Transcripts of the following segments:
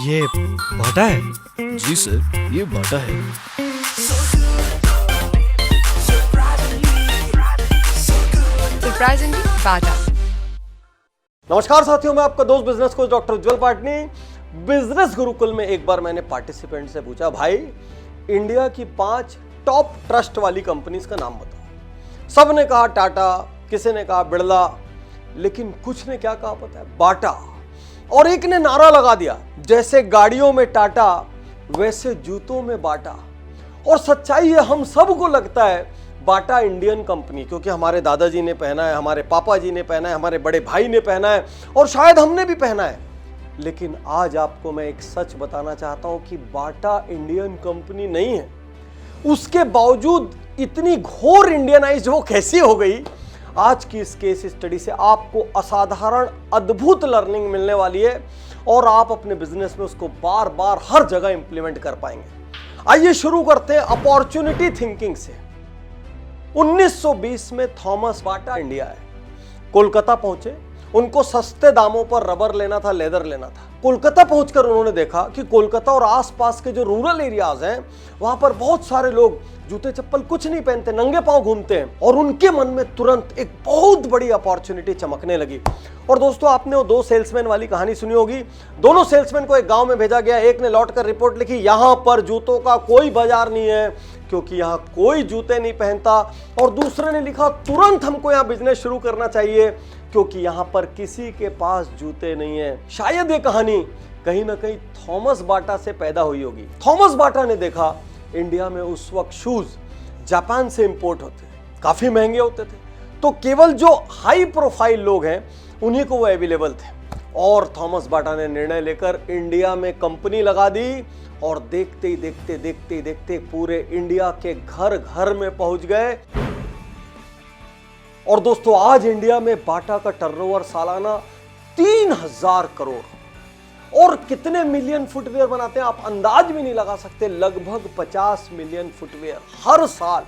ये बाटा है? जी सर, ये बाटा है। सरप्राइजिंगली बाटा। नमस्कार साथियों, मैं आपका दोस्त बिजनेस कोच डॉक्टर उज्जवल पाटनी। बिजनेस गुरुकुल में एक बार मैंने पार्टिसिपेंट से पूछा, भाई इंडिया की 5 टॉप ट्रस्ट वाली कंपनीज का नाम बताओ। सब ने कहा टाटा, किसी ने कहा बिरला, लेकिन कुछ ने क्या कहा पता है? बाटा। और एक ने नारा लगा दिया, जैसे गाड़ियों में टाटा वैसे जूतों में बाटा। और सच्चाई है, हम सबको लगता है बाटा इंडियन कंपनी, क्योंकि हमारे दादाजी ने पहना है, हमारे पापा जी ने पहना है, हमारे बड़े भाई ने पहना है और शायद हमने भी पहना है। लेकिन आज आपको मैं एक सच बताना चाहता हूं कि बाटा इंडियन कंपनी नहीं है। उसके बावजूद इतनी घोर इंडियनाइज वो कैसी हो गई, आज की इस केस स्टडी से आपको असाधारण अद्भुत लर्निंग मिलने वाली है और आप अपने बिजनेस में उसको बार बार हर जगह इंप्लीमेंट कर पाएंगे। आइए शुरू करते हैं अपॉर्चुनिटी थिंकिंग से। 1920 में थॉमस बाटा इंडिया है, कोलकाता पहुंचे। उनको सस्ते दामों पर रबर लेना था, लेदर लेना था। कोलकाता पहुंचकर उन्होंने देखा कि कोलकाता और आसपास के जो रूरल एरियाज हैं वहां पर बहुत सारे लोग जूते चप्पल कुछ नहीं पहनते, नंगे पांव घूमते हैं। और उनके मन में तुरंत एक बहुत बड़ी अपॉर्चुनिटी चमकने लगी। और दोस्तों, आपने वो 2 सेल्समैन वाली कहानी सुनी होगी। दोनों सेल्समैन को एक गांव में भेजा गया। एक ने लौटकर रिपोर्ट लिखी, यहां पर जूतों का कोई बाजार नहीं है क्योंकि यहां कोई जूते नहीं पहनता। और दूसरे ने लिखा, तुरंत हमको यहां बिजनेस शुरू करना चाहिए क्योंकि यहां पर किसी के पास जूते नहीं है। शायद ये कहानी कहीं ना कहीं थॉमस बाटा से पैदा हुई होगी। थॉमस बाटा ने देखा इंडिया में उस वक्त शूज जापान से इंपोर्ट होते, काफी महंगे होते थे, तो केवल जो हाई प्रोफाइल लोग हैं उन्हीं को वो अवेलेबल थे। और थॉमस बाटा ने निर्णय लेकर इंडिया में कंपनी लगा दी और देखते ही देखते पूरे इंडिया के घर घर में पहुंच गए। और दोस्तों, आज इंडिया में बाटा का टर्नओवर सालाना 3000 करोड़। और कितने मिलियन फुटवेयर बनाते हैं आप अंदाज भी नहीं लगा सकते। लगभग 50 मिलियन फुटवेयर हर साल,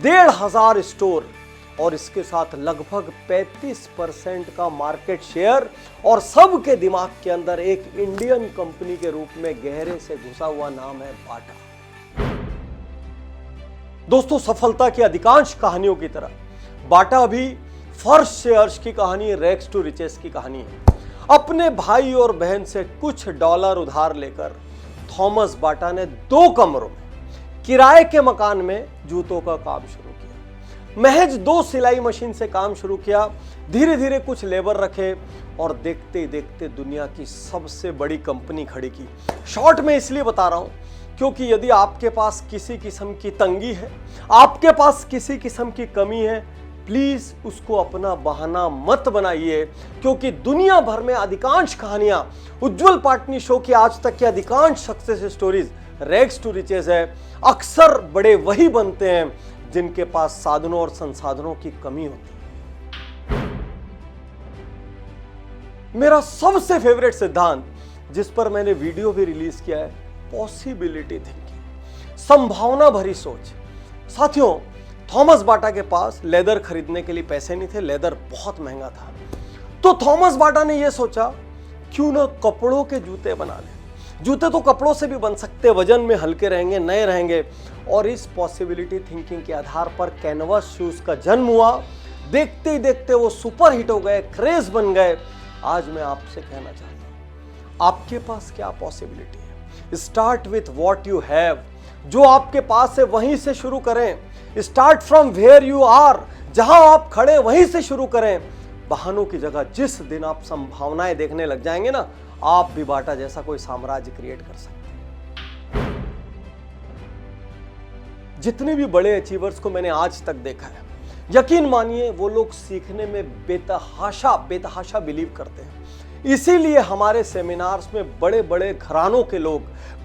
1500 स्टोर और इसके साथ लगभग 35% का मार्केट शेयर। और सबके दिमाग के अंदर एक इंडियन कंपनी के रूप में गहरे से घुसा हुआ नाम है बाटा। दोस्तों, सफलता की अधिकांश कहानियों की तरह बाटा भी फर्श से अर्श की कहानी, रैग्स टू रिचेस की कहानी है। अपने भाई और बहन से कुछ डॉलर उधार लेकर थॉमस बाटा ने 2 कमरों में किराए के मकान में जूतों का काम शुरू किया। महज 2 सिलाई मशीन से काम शुरू किया। धीरे धीरे कुछ लेबर रखे और देखते ही देखते दुनिया की सबसे बड़ी कंपनी खड़ी की। शॉर्ट में इसलिए बता रहा हूं क्योंकि यदि आपके पास किसी किस्म की तंगी है, आपके पास किसी किस्म की कमी है, प्लीज उसको अपना बहाना मत बनाइए। क्योंकि दुनिया भर में अधिकांश कहानियां, उज्जवल पाटनी शो की आज तक की अधिकांश success stories rags to riches है। अक्सर बड़े वही बनते हैं जिनके पास साधनों और संसाधनों की कमी होती है। मेरा सबसे फेवरेट सिद्धांत, जिस पर मैंने वीडियो भी रिलीज किया है, पॉसिबिलिटी थिंकिंग, संभावना भरी सोच। साथियों, थॉमस बाटा के पास लेदर खरीदने के लिए पैसे नहीं थे, लेदर बहुत महंगा था। तो थॉमस बाटा ने यह सोचा, क्यों ना कपड़ों के जूते बना लें। जूते तो कपड़ों से भी बन सकते, वजन में हल्के रहेंगे, नए रहेंगे। और इस पॉसिबिलिटी थिंकिंग के आधार पर कैनवास शूज का जन्म हुआ। देखते ही देखते वो सुपर हिट हो गए, क्रेज बन गए। आज मैं आपसे कहना चाहता हूं, आपके पास क्या पॉसिबिलिटी है? Start with what you have. जो आपके पास है वहीं से शुरू करें। Start from where you are, जहां आप खड़े वहीं से शुरू करें। बहानों की जगह जिस दिन आप संभावनाएं देखने लग जाएंगे ना, आप भी बाटा जैसा कोई साम्राज्य क्रिएट कर सकते हैं। जितने भी बड़े अचीवर्स को मैंने आज तक देखा है, यकीन मानिए वो लोग सीखने में बेतहाशा बिलीव करते हैं। इसीलिए हमारे सेमिनार्स में बड़े बड़े घरानों के लोग,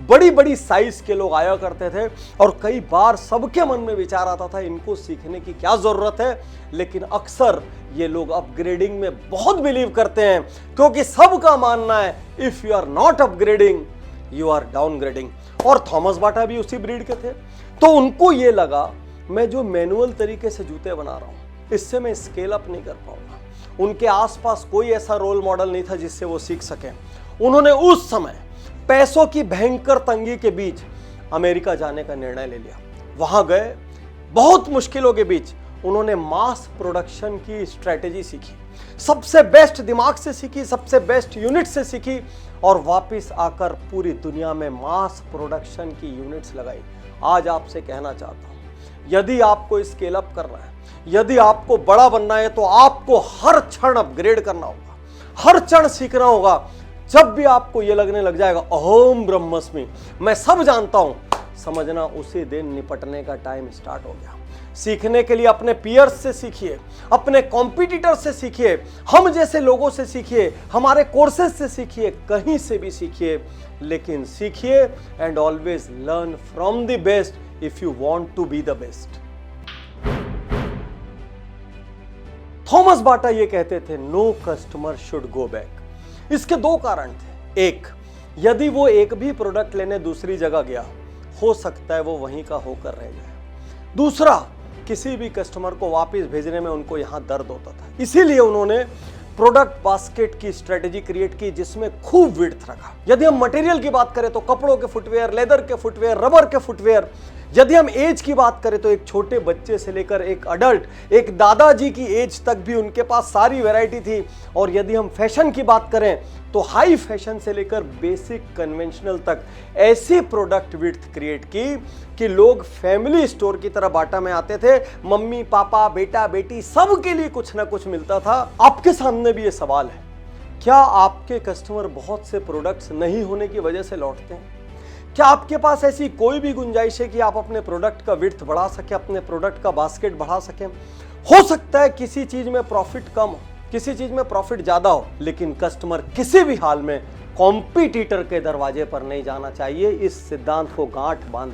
बड़ी बड़ी साइज के लोग आया करते थे। और कई बार सबके मन में विचार आता था, इनको सीखने की क्या जरूरत है। लेकिन अक्सर ये लोग अपग्रेडिंग में बहुत बिलीव करते हैं, क्योंकि सबका मानना है if you are not upgrading you are downgrading. और थॉमस बाटा भी उसी ब्रीड के थे। तो उनको ये लगा, मैं जो मैनुअल तरीके से जूते बना रहा हूं, इससे मैं स्केल अप नहीं कर पाऊंगा। उनके आसपास कोई ऐसा रोल मॉडल नहीं था जिससे वो सीख सकें। उन्होंने उस समय पैसों की भयंकर तंगी के बीच अमेरिका जाने का निर्णय ले लिया। वहां गए, बहुत मुश्किलों के बीच उन्होंने मास प्रोडक्शन की स्ट्रेटेजी सीखी, सबसे बेस्ट दिमाग से सीखी, सबसे बेस्ट यूनिट से सीखी और वापस आकर पूरी दुनिया में मास प्रोडक्शन की यूनिट्स लगाई। आज आपसे कहना चाहता हूं, यदि आपको स्केल अप करना है, यदि आपको बड़ा बनना है, तो आपको हर क्षण अपग्रेड करना होगा, हर क्षण सीखना होगा। जब भी आपको यह लगने लग जाएगा अहम ब्रह्मस्मि, मैं सब जानता हूं, समझना उसी दिन निपटने का टाइम स्टार्ट हो गया। सीखने के लिए अपने पीयर्स से सीखिए, अपने कॉम्पिटिटर से सीखिए, हम जैसे लोगों से सीखिए, हमारे कोर्सेज से सीखिए, कहीं से भी सीखिए, लेकिन सीखिए and always learn from the best if you want to be the best. Thomas Bata ये कहते थे, no customer should go back. इसके दो कारण थे। एक, यदि वो एक भी प्रोडक्ट लेने दूसरी जगह गया, हो सकता है वो वहीं का होकर रह जाए। दूसरा, किसी भी कस्टमर को वापस भेजने में उनको यहां दर्द होता था, इसीलिए उन्होंने प्रोडक्ट बास्केट की स्ट्रेटेजी क्रिएट की जिसमें खूब विड्थ रखा। यदि हम मटेरियल की बात करें तो कपड़ों के फुटवेयर, लेदर के फुटवेयर, रबर के फुटवेयर। यदि हम एज की बात करें तो एक छोटे बच्चे से लेकर एक अडल्ट, एक दादाजी की एज तक भी उनके पास सारी वैरायटी थी। और यदि हम फैशन की बात करें तो हाई फैशन से लेकर बेसिक कन्वेंशनल तक ऐसी प्रोडक्ट विड्थ क्रिएट की कि लोग फैमिली स्टोर की तरह बाटा में आते थे। मम्मी पापा, बेटा बेटी, सबके लिए कुछ ना कुछ मिलता था। आपके सामने भी ये सवाल है, क्या आपके कस्टमर बहुत से प्रोडक्ट्स नहीं होने की वजह से लौटते हैं? क्या आपके पास ऐसी कोई भी गुंजाइश है कि आप अपने प्रोडक्ट का विड्थ बढ़ा सके, अपने प्रोडक्ट का बास्केट बढ़ा सकें? हो सकता है किसी चीज में प्रॉफिट कम हो, किसी चीज में प्रॉफिट ज्यादा हो, लेकिन कस्टमर किसी भी हाल में कॉम्पिटिटर के दरवाजे पर नहीं जाना चाहिए। इस सिद्धांत को गांठ बांध।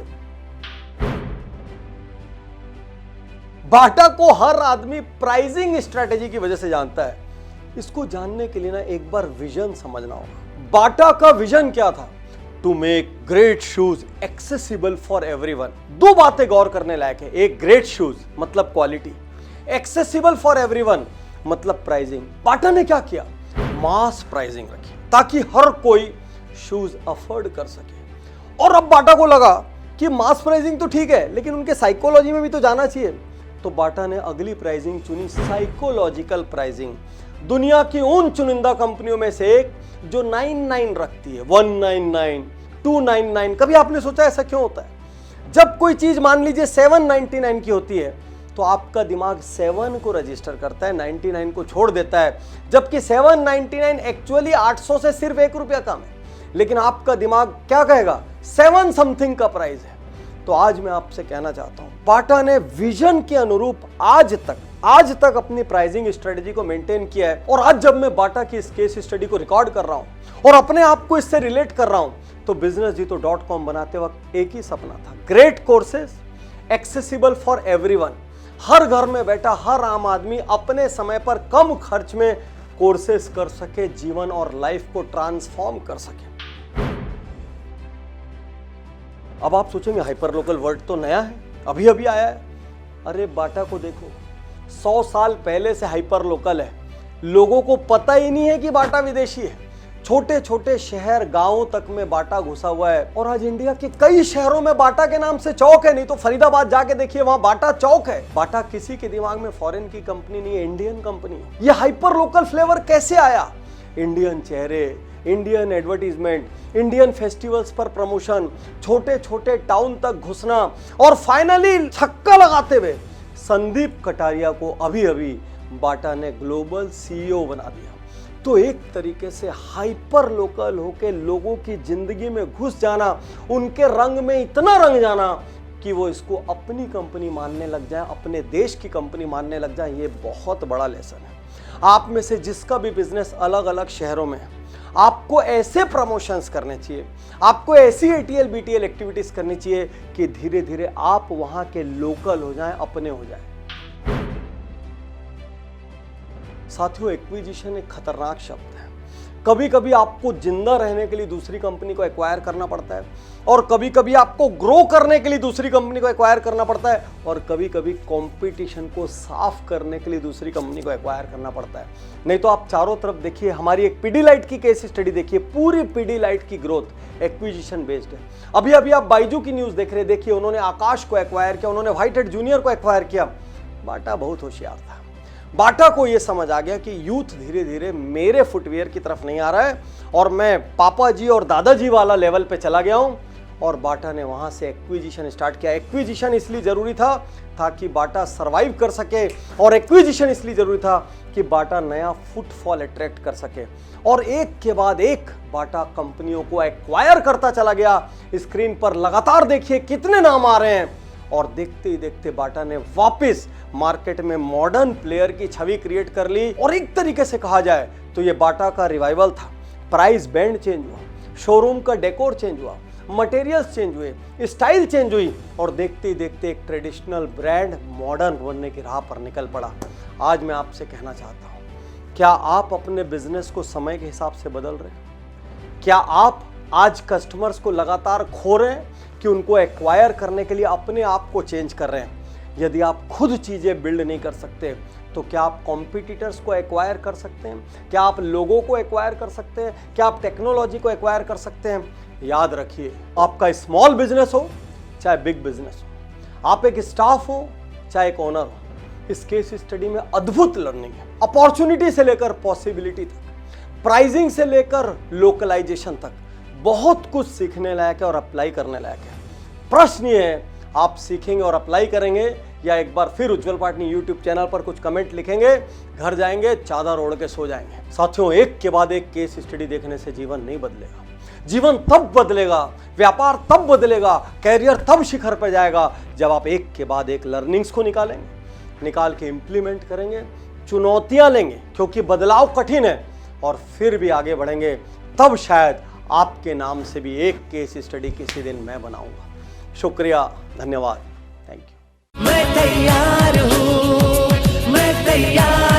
बाटा को हर आदमी प्राइसिंग स्ट्रेटेजी की वजह से जानता है। इसको जानने के लिए ना एक बार विजन समझना होगा। बाटा का विजन क्या था? To make great shoes accessible for everyone. दो बातें गौर करने लायक है। एक, ग्रेट शूज मतलब क्वालिटी, एक्सेसिबल फॉर एवरीवन मतलब प्राइसिंग। बाटा ने क्या किया? मास प्राइसिंग रखी ताकि हर कोई शूज अफोर्ड कर सके। और अब बाटा को लगा कि मास प्राइसिंग तो ठीक है, लेकिन उनके साइकोलॉजी में भी तो जाना चाहिए। तो बाटा ने अगली प्राइसिंग चुनी, साइकोलॉजिकल प्राइसिंग। दुनिया की उन चुनिंदा कंपनियों में से एक जो 99 रखती है, 199, 299। कभी आपने सोचा ऐसा क्यों होता है? जब कोई चीज मान लीजिए 799 की होती है तो आपका दिमाग 7 को रजिस्टर करता है, 99 को छोड़ देता है, जबकि 799 एक्चुअली 800 से सिर्फ 1 रुपया कम है, लेकिन आपका दिमाग क्या कहेगा? 7 समथिंग का प्राइस है। तो आज मैं आपसे कहना चाहता हूं, बाटा ने विजन के अनुरूप आज तक अपनी प्राइसिंग स्ट्रेटेजी को मेंटेन किया है। और आज जब मैं बाटा की इस केस स्टडी को रिकॉर्ड कर रहा हूं और अपने आप को इससे रिलेट कर रहा हूं, तो businessjito.com बनाते वक्त एक ही सपना था, great courses accessible for everyone. हर घर में बैठा हर आम आदमी अपने समय पर कम खर्च में कोर्सेज कर सके, जीवन और लाइफ को ट्रांसफॉर्म कर सके। अब आप सोचेंगे हाइपर लोकल वर्ड तो नया है, अभी अभी आया है। अरे बाटा को देखो, 100 साल पहले से हाइपर लोकल है। लोगों को पता ही नहीं है कि बाटा विदेशी है। छोटे छोटे शहर गांवों तक में बाटा घुसा हुआ है और आज इंडिया के कई शहरों में बाटा के नाम से चौक है। नहीं तो फरीदाबाद जाके देखिए, वहां बाटा चौक है। बाटा किसी के दिमाग में फॉरेन की कंपनी नहीं है, इंडियन कंपनी है। ये हाइपर लोकल फ्लेवर कैसे आया? इंडियन चेहरे, इंडियन एडवर्टीजमेंट, इंडियन फेस्टिवल्स पर प्रमोशन, छोटे छोटे टाउन तक घुसना और फाइनली छक्का लगाते हुए संदीप कटारिया को अभी अभी बाटा ने ग्लोबल सीईओ बना दिया। तो एक तरीके से हाइपर लोकल होके लोगों की जिंदगी में घुस जाना, उनके रंग में इतना रंग जाना कि वो इसको अपनी कंपनी मानने लग जाए, अपने देश की कंपनी मानने लग जाए, ये बहुत बड़ा लेसन है। आप में से जिसका भी बिजनेस अलग अलग शहरों में है, आपको ऐसे प्रमोशंस करने चाहिए, आपको ऐसी ATL BTL एक्टिविटीज करनी चाहिए कि धीरे धीरे आप वहां के लोकल हो जाएं, अपने हो जाएं। साथियों, एक्विजिशन एक खतरनाक शब्द है। कभी कभी आपको जिंदा रहने के लिए दूसरी कंपनी को एक्वायर करना पड़ता है, और कभी कभी आपको ग्रो करने के लिए दूसरी कंपनी को एक्वायर करना पड़ता है, और कभी कभी कंपटीशन को साफ करने के लिए दूसरी कंपनी को एक्वायर करना पड़ता है। नहीं तो आप चारों तरफ देखिए, हमारी एक पीडीलाइट की केस स्टडी देखिए, पूरी पीडीलाइट की ग्रोथ एक्विजिशन बेस्ड है। अभी अभी आप बाइजू की न्यूज देख रहे, देखिए उन्होंने आकाश को एक्वायर किया, उन्होंने व्हाइट हेड जूनियर को एक्वायर किया। बाटा बहुत होशियार था। बाटा को यह समझ आ गया कि यूथ धीरे धीरे मेरे फुटवियर की तरफ नहीं आ रहा है, और मैं पापा जी और दादाजी वाला लेवल पे चला गया हूं, और बाटा ने वहां से एक्विजिशन स्टार्ट किया। एक्विजिशन इसलिए जरूरी था ताकि बाटा सरवाइव कर सके, और एक्विजिशन इसलिए जरूरी था कि बाटा नया फुटफॉल अट्रैक्ट कर सके, और एक के बाद एक बाटा कंपनियों को एक्वायर करता चला गया। स्क्रीन पर लगातार देखिए कितने नाम आ रहे हैं, और देखते ही देखते बाटा ने वापस मार्केट में मॉडर्न प्लेयर की छवि क्रिएट कर ली। और एक तरीके से कहा जाए तो ये बाटा का रिवाइवल था। प्राइस बैंड चेंज हुआ, शोरूम का डेकोर चेंज हुआ, मटेरियल्स चेंज हुए, स्टाइल चेंज हुई, और देखते ही देखते एक ट्रेडिशनल ब्रांड मॉडर्न बनने की राह पर निकल पड़ा। आज मैं आपसे कहना चाहता हूँ, क्या आप अपने बिजनेस को समय के हिसाब से बदल रहे हैं? क्या आप आज कस्टमर्स को लगातार खो रहे हैं कि उनको एक्वायर करने के लिए अपने आप को चेंज कर रहे हैं? यदि आप खुद चीज़ें बिल्ड नहीं कर सकते तो क्या आप कॉम्पिटिटर्स को एक्वायर कर सकते हैं? क्या आप लोगों को एक्वायर कर सकते हैं? क्या आप टेक्नोलॉजी को एक्वायर कर सकते हैं? याद रखिए, आपका स्मॉल बिजनेस हो चाहे बिग बिजनेस हो, आप एक स्टाफ हो चाहे एक ओनर हो, इस केस स्टडी में अद्भुत लर्निंग है। अपॉर्चुनिटी से लेकर पॉसिबिलिटी तक, प्राइसिंग से लेकर लोकलाइजेशन तक बहुत कुछ सीखने लायक है और अप्लाई करने लायक है। प्रश्न ये है, आप सीखेंगे और अप्लाई करेंगे, या एक बार फिर उज्जवल पाटनी यूट्यूब चैनल पर कुछ कमेंट लिखेंगे, घर जाएंगे, चादर ओढ़ के सो जाएंगे। साथियों, एक के बाद एक केस स्टडी देखने से जीवन नहीं बदलेगा। जीवन तब बदलेगा, व्यापार तब बदलेगा, कैरियर तब शिखर पर जाएगा जब आप एक के बाद एक लर्निंग्स को निकालेंगे, निकाल के इंप्लीमेंट करेंगे, चुनौतियां लेंगे क्योंकि बदलाव कठिन है, और फिर भी आगे बढ़ेंगे। तब शायद आपके नाम से भी एक केस स्टडी किसी दिन मैं बनाऊंगा। शुक्रिया, धन्यवाद, थैंक यू। मैं तैयार हूँ, मैं तैयार